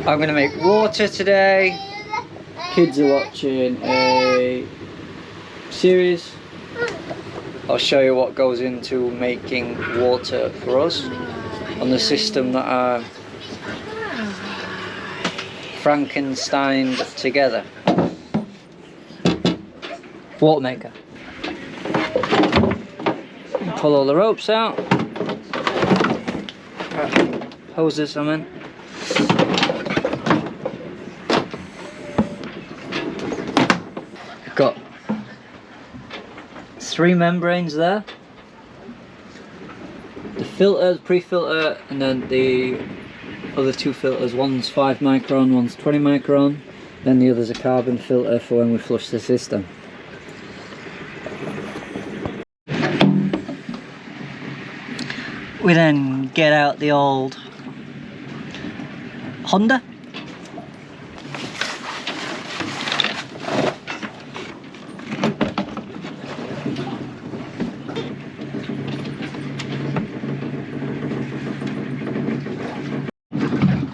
I'm going to make water today. Kids are watching a series. I'll show you what goes into making water for us on the system that I frankensteined together. Watermaker. Pull all the ropes out. Hoses, I mean. We've got 3 membranes there. The filter, the pre-filter, and then the other 2 filters. One's 5 micron, one's 20 micron. Then the other's a carbon filter for when we flush the system. We then get out the old Honda.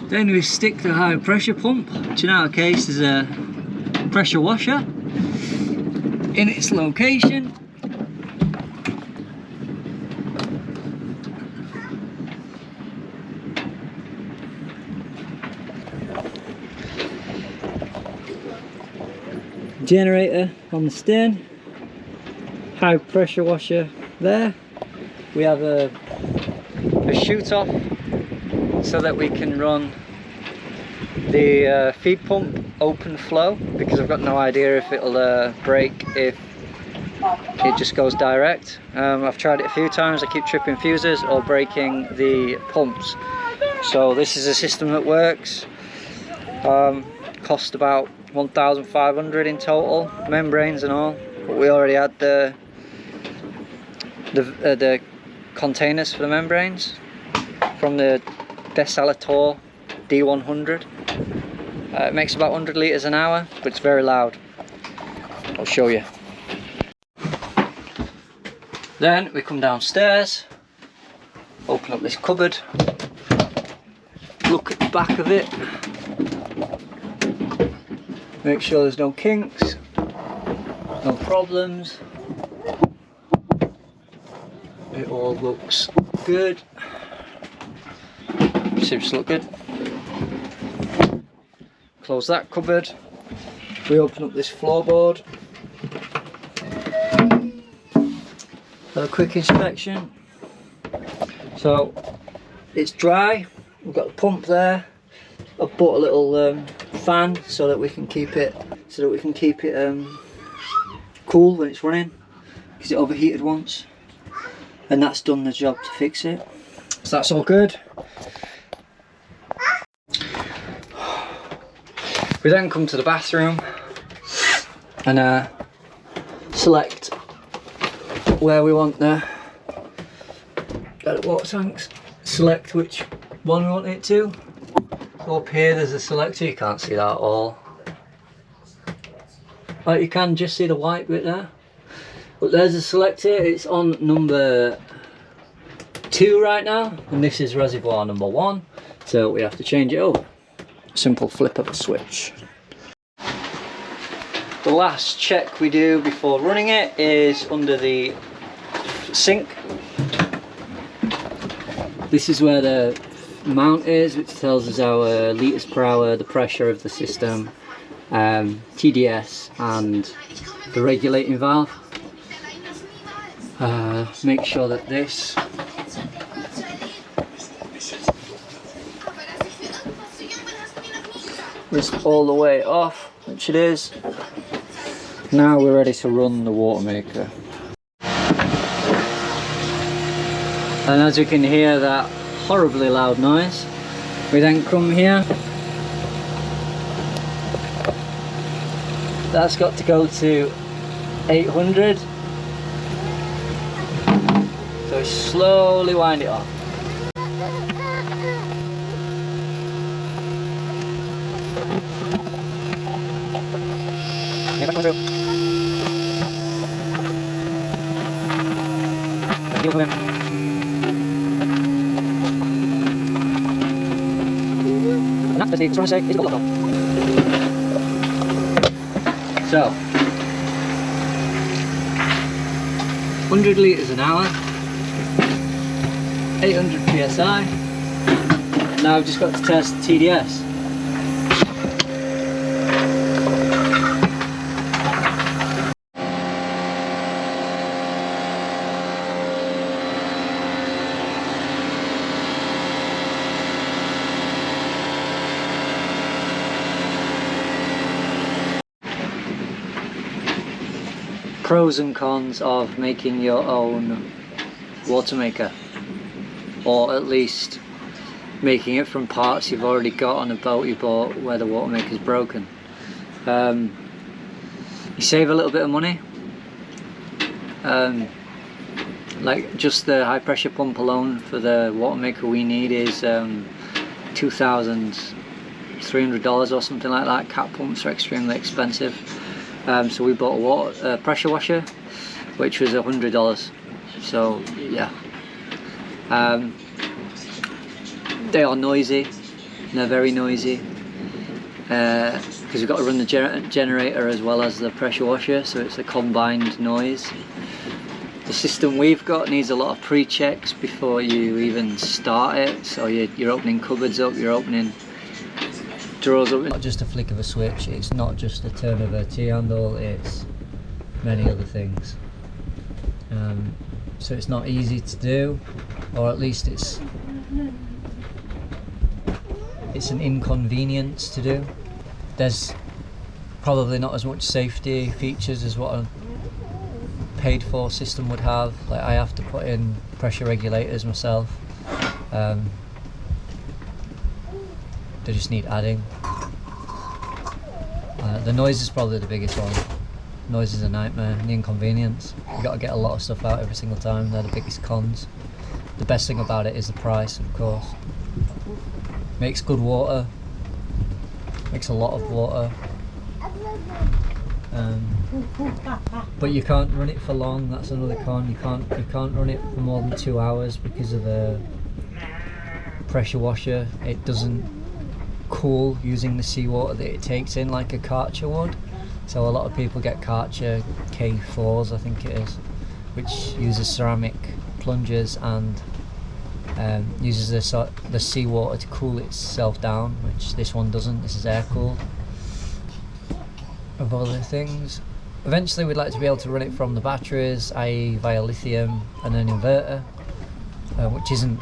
Then we stick the high pressure pump, which in our case is a pressure washer, in its location. Generator on the stern, high pressure washer there. We have a shoot off so that we can run the feed pump open flow, because I've got no idea if it'll break if it just goes direct. I've tried it a few times. I keep tripping fuses or breaking the pumps. So this is a system that works. Cost about 1,500 in total, membranes and all. But we already had the containers for the membranes from the Desalator D100. It makes about 100 litres an hour, but it's very loud. I'll show you. Then we come downstairs, open up this cupboard, look at the back of it, make sure there's no kinks, no problems. It all looks good. Seems to look good. Close that cupboard. We open up this floorboard. A quick inspection. So it's dry. We've got the pump there. I've bought a little fan so that we can keep it cool when it's running, because it overheated once, and that's done the job to fix it. So that's all good. We then come to the bathroom and select where we want the water tanks. Select which one we want it to. So up here there's a selector, you can't see that at all. Like, you can just see the white bit there. But there's a selector, it's on number 2 right now, and this is reservoir number 1. So we have to change it over. Simple flip of a switch. The last check we do before running it is under the sink. This is where the mount is, which tells us our litres per hour, the pressure of the system, TDS and the regulating valve. Make sure that this is all the way off, which it is. Now we're ready to run the watermaker. And as you can hear that horribly loud noise, we then come here. That's got to go to 800. So we slowly wind it off. So 100 litres an hour, 800 psi. Now I've just got to test the TDS. Pros and cons of making your own water maker, or at least making it from parts you've already got on a boat you bought where the water maker's broken. You save a little bit of money. Like just the high pressure pump alone for the water maker we need is $2,300 or something like that. Cat pumps are extremely expensive. So we bought a pressure washer, which was $100. So yeah, they are noisy. They're very noisy because we've got to run the generator as well as the pressure washer, so it's a combined noise. The system we've got needs a lot of pre-checks before you even start it. So you're opening cupboards up, you're opening drawers up. Not just a flick of a switch, it's not just a turn of a T-handle, it's many other things. So it's not easy to do, or at least it's an inconvenience to do. There's probably not as much safety features as what a paid for system would have. Like I have to put in pressure regulators myself. They just need adding. The noise is probably the biggest one. Noise is a nightmare, and the inconvenience. You've got to get a lot of stuff out every single time. They're the biggest cons. The best thing about it is the price, of course. Makes good water. Makes a lot of water. But you can't run it for long. That's another con. You can't run it for more than 2 hours because of the pressure washer. It doesn't cool using the seawater that it takes in like a Karcher would. So a lot of people get Karcher K4s, I think it is, which uses ceramic plungers and uses the seawater to cool itself down, which this one doesn't. This is air cooled. Of other things, eventually we'd like to be able to run it from the batteries, i.e. via lithium and an inverter, which isn't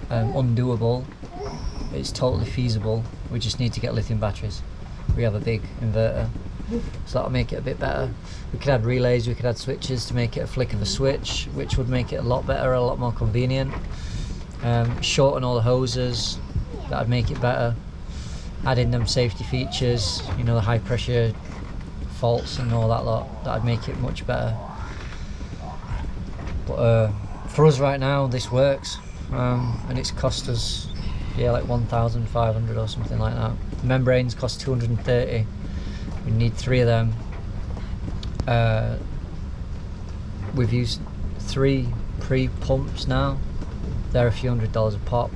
undoable. It's totally feasible. We just need to get lithium batteries. We have a big inverter, so that'll make it a bit better. We could add relays, we could add switches to make it a flick of a switch, which would make it a lot better, a lot more convenient. Shorten all the hoses, that'd make it better. Add in them safety features, you know, the high pressure faults and all that lot, that'd make it much better. But for us right now, this works, and it's cost us, yeah, like 1,500 or something like that. The membranes cost 230. We need 3 of them. We've used 3 pre-pumps now. They're a few $100s a pop.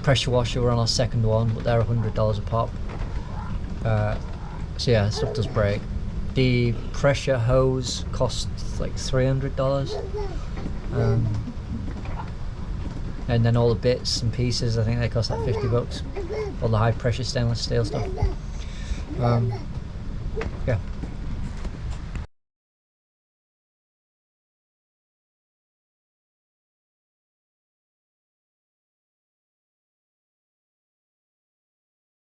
Pressure washer, we're on our second one, but they're $100 a pop. So yeah, stuff does break. The pressure hose costs like $300. And then all the bits and pieces, I think they cost like $50. All the high pressure stainless steel stuff. Yeah.